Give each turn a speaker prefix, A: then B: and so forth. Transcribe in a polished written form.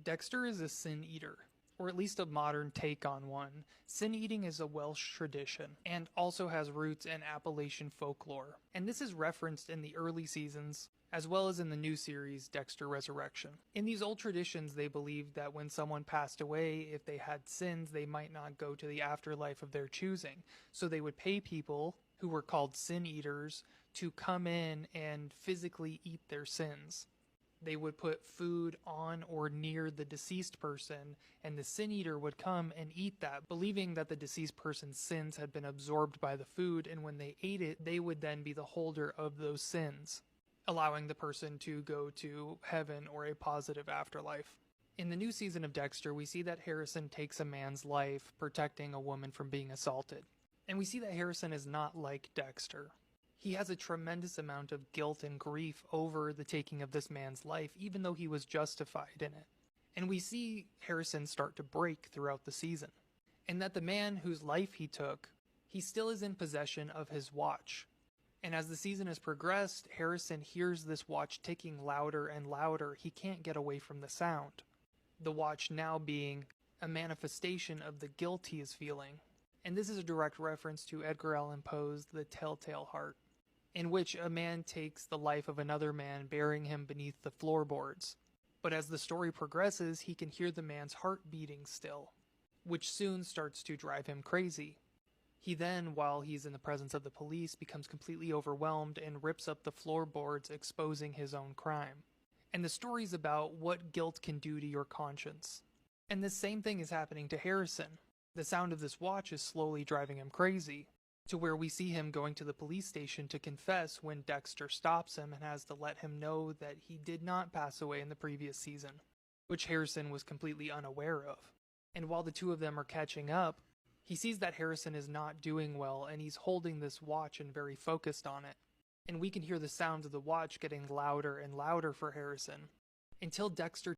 A: Dexter is a sin eater, or at least a modern take on one. Sin eating is a Welsh tradition, and also has roots in Appalachian folklore, and this is referenced in the early seasons, as well as in the new series, Dexter Resurrection. In these old traditions, they believed that when someone passed away, if they had sins, they might not go to the afterlife of their choosing, so they would pay people, who were called sin eaters, to come in and physically eat their sins. They would put food on or near the deceased person, and the sin eater would come and eat that, believing that the deceased person's sins had been absorbed by the food, and when they ate it, they would then be the holder of those sins, allowing the person to go to heaven or a positive afterlife. In the new season of Dexter, we see that Harrison takes a man's life, protecting a woman from being assaulted. And we see that Harrison is not like Dexter. He has a tremendous amount of guilt and grief over the taking of this man's life, even though he was justified in it. And we see Harrison start to break throughout the season. And that the man whose life he took, he still is in possession of his watch. And as the season has progressed, Harrison hears this watch ticking louder and louder. He can't get away from the sound. The watch now being a manifestation of the guilt he is feeling. And this is a direct reference to Edgar Allan Poe's The Telltale Heart, in which a man takes the life of another man, burying him beneath the floorboards. But as the story progresses, he can hear the man's heart beating still, which soon starts to drive him crazy. He then, while he's in the presence of the police, becomes completely overwhelmed and rips up the floorboards, exposing his own crime. And the story's about what guilt can do to your conscience. And the same thing is happening to Harrison. The sound of this watch is slowly driving him crazy, to where we see him going to the police station to confess when Dexter stops him and has to let him know that he did not pass away in the previous season, which Harrison was completely unaware of. And while the two of them are catching up, he sees that Harrison is not doing well, and he's holding this watch and very focused on it. And we can hear the sounds of the watch getting louder and louder for Harrison, until Dexter